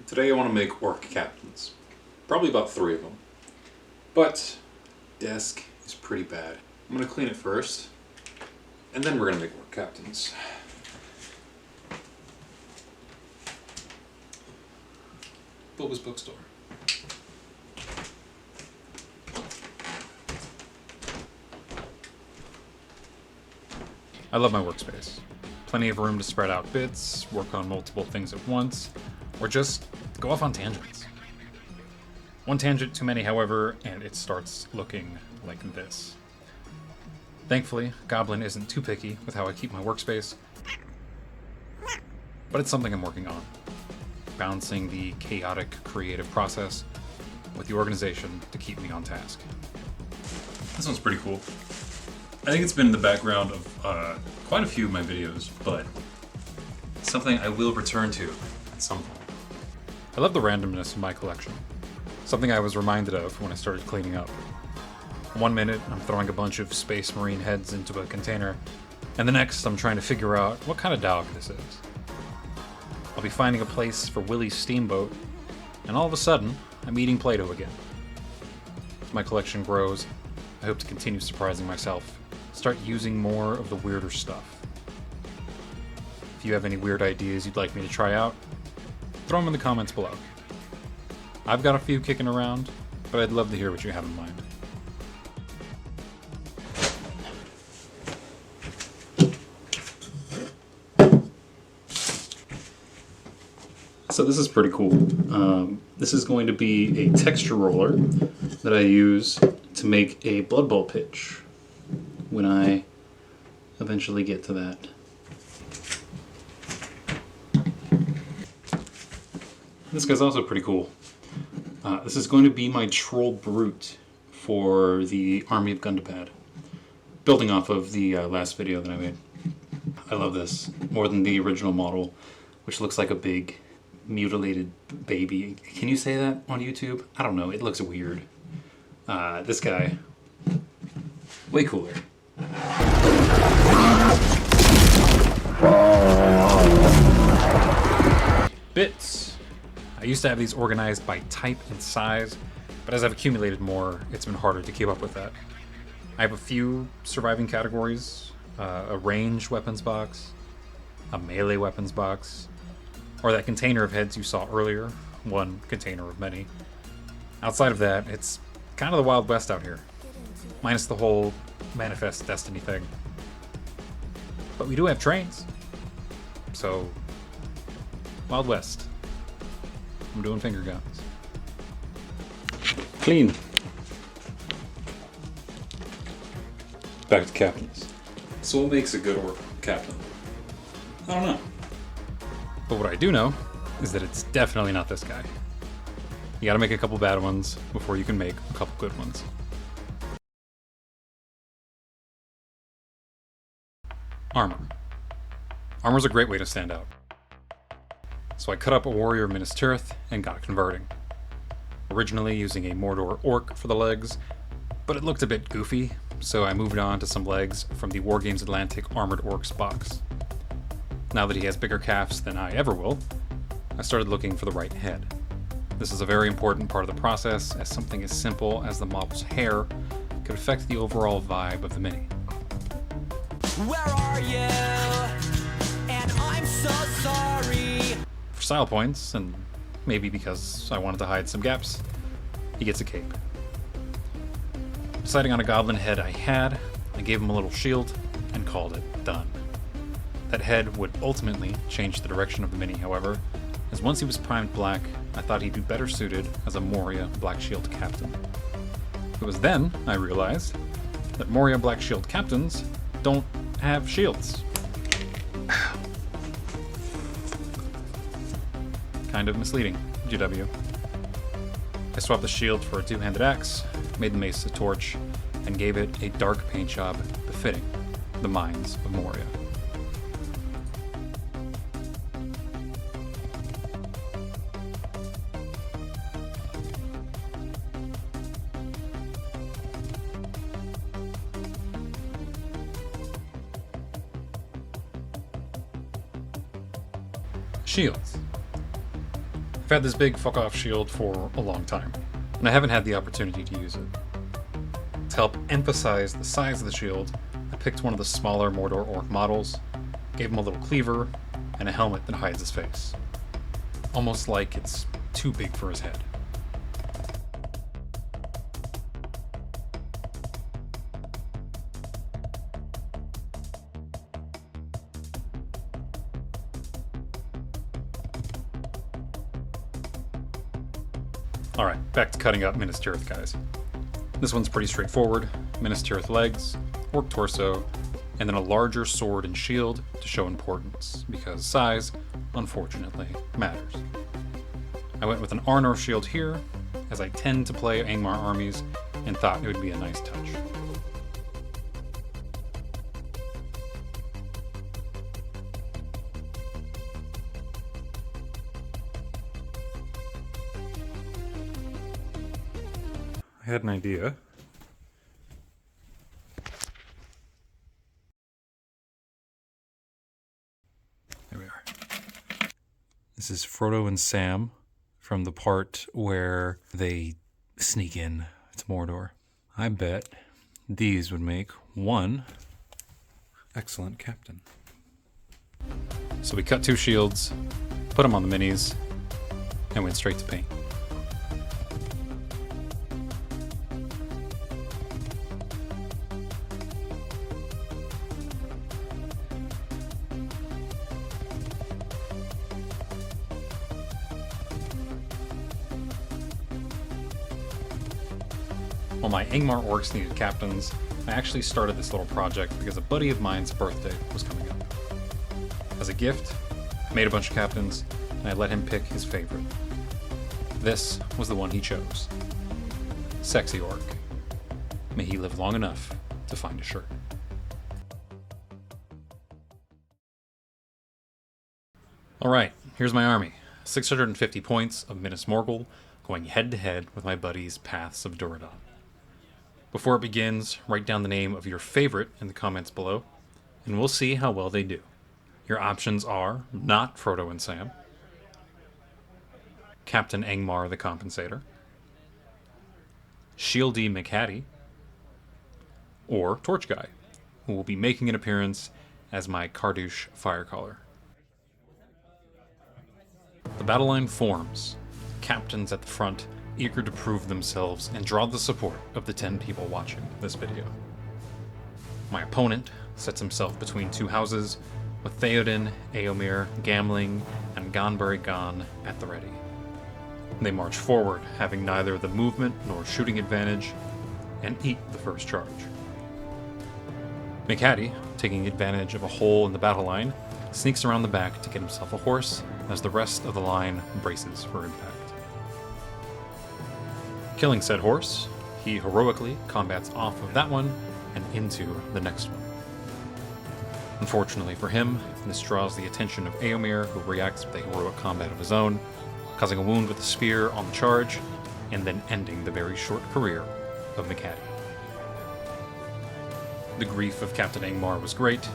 Today I want to make Orc Captains. Probably about 3 of them. But desk is pretty bad. I'm going to clean it first, and then we're going to make Orc Captains. Bulba's Bookstore. I love my workspace. Plenty of room to spread out bits, work on multiple things at once, or just go off on tangents. One tangent too many, however, and it starts looking like this. Thankfully, Goblin isn't too picky with how I keep my workspace, but it's something I'm working on. Balancing the chaotic creative process with the organization to keep me on task. This one's pretty cool. I think it's been in the background of quite a few of my videos, but it's something I will return to at some point. I love the randomness of my collection. Something I was reminded of when I started cleaning up. 1 minute, I'm throwing a bunch of Space Marine heads into a container, and the next, I'm trying to figure out what kind of dog this is. I'll be finding a place for Willie's Steamboat, and all of a sudden, I'm eating Play-Doh again. As my collection grows, I hope to continue surprising myself, start using more of the weirder stuff. If you have any weird ideas you'd like me to try out, throw them in the comments below. I've got a few kicking around, but I'd love to hear what you have in mind. So this is pretty cool. This is going to be a texture roller that I use to make a Blood Bowl pitch when I eventually get to that. This guy's also pretty cool. This is going to be my Troll Brute for the Army of Gundapad, building off of the last video that I made. I love this more than the original model, which looks like a big mutilated baby. Can you say that on YouTube? I don't know, it looks weird. This guy, way cooler. Bits. I used to have these organized by type and size, but as I've accumulated more, it's been harder to keep up with that. I have a few surviving categories, a ranged weapons box, a melee weapons box, or that container of heads you saw earlier, one container of many. Outside of that, it's kind of the Wild West out here, minus the whole Manifest Destiny thing. But we do have trains, so Wild West. I'm doing finger guns. Clean. Back to captains. So what makes a good Orc captain? I don't know. But what I do know is that it's definitely not this guy. You gotta make a couple bad ones before you can make a couple good ones. Armor. Armor's a great way to stand out. So I cut up a warrior Minis Tirith and got converting. Originally using a Mordor Orc for the legs, but it looked a bit goofy, so I moved on to some legs from the Wargames Atlantic Armored Orcs box. Now that he has bigger calves than I ever will, I started looking for the right head. This is a very important part of the process, as something as simple as the model's hair could affect the overall vibe of the mini. Where are you? And I'm so sorry. For style points, and maybe because I wanted to hide some gaps, he gets a cape. Deciding on a goblin head I gave him a little shield and called it done. That head would ultimately change the direction of the mini, however, as once he was primed black, I thought he'd be better suited as a Moria Black Shield captain. It was then I realized that Moria Black Shield captains don't have shields. Kind of misleading, GW. I swapped the shield for a two-handed axe, made the mace a torch, and gave it a dark paint job befitting the mines of Moria. Shields. I've had this big fuck off shield for a long time, and I haven't had the opportunity to use it. To help emphasize the size of the shield, I picked one of the smaller Mordor orc models, gave him a little cleaver, and a helmet that hides his face. Almost like it's too big for his head. Alright, back to cutting up Minis Tirith, guys. This one's pretty straightforward. Minis Tirith legs, orc torso, and then a larger sword and shield to show importance, because size, unfortunately, matters. I went with an Arnor shield here, as I tend to play Angmar armies, and thought it would be a nice touch. I had an idea. There we are. This is Frodo and Sam from the part where they sneak in to Mordor. I bet these would make one excellent captain. So we cut 2 shields, put them on the minis, and went straight to paint. While my Angmar orcs needed captains, I actually started this little project because a buddy of mine's birthday was coming up. As a gift, I made a bunch of captains, and I let him pick his favorite. This was the one he chose. Sexy Orc. May he live long enough to find a shirt. Alright, here's my army. 650 points of Minas Morgul, going head to head with my buddy's Paths of Duradon. Before it begins, write down the name of your favorite in the comments below, and we'll see how well they do. Your options are not Frodo and Sam, Captain Angmar the Compensator, Shieldy McHattie, or Torch Guy, who will be making an appearance as my Kardouche Firecaller. The battle line forms, captains at the front, eager to prove themselves and draw the support of the 10 people watching this video. My opponent sets himself between 2 houses, with Theoden, Eomer, Gamling, and Gonbury Gon at the ready. They march forward, having neither the movement nor shooting advantage, and eat the first charge. McHattie, taking advantage of a hole in the battle line, sneaks around the back to get himself a horse, as the rest of the line braces for impact. Killing said horse, he heroically combats off of that one and into the next one. Unfortunately for him, this draws the attention of Eomer, who reacts with a heroic combat of his own, causing a wound with a spear on the charge, and then ending the very short career of McHattie. The grief of Captain Angmar was great.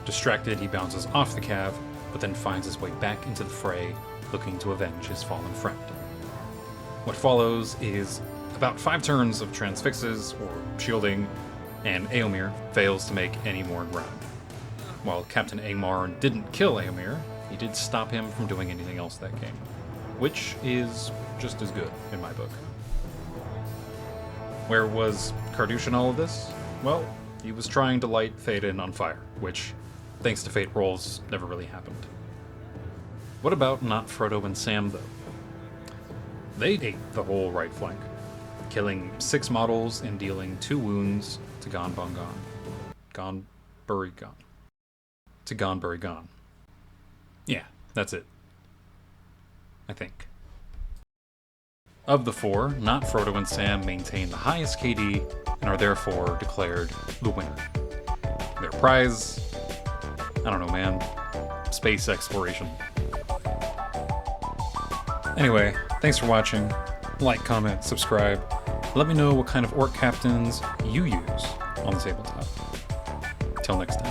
Distracted, he bounces off the cav, but then finds his way back into the fray, looking to avenge his fallen friend. What follows is about 5 turns of transfixes or shielding, and Eomer fails to make any more ground. While Captain Angmar didn't kill Eomer, he did stop him from doing anything else that game, which is just as good in my book. Where was Kardouche in all of this? Well, he was trying to light Theoden on fire, which, thanks to fate rolls, never really happened. What about not Frodo and Sam, though? They ate the whole right flank, killing 6 models and dealing 2 wounds to Gonbury Gon. Yeah, that's it. I think. Of the 4, not Frodo and Sam maintain the highest KD and are therefore declared the winner. Their prize? I don't know, man. Space exploration. Anyway, thanks for watching. Like, comment, subscribe. Let me know what kind of orc captains you use on the tabletop. Till next time.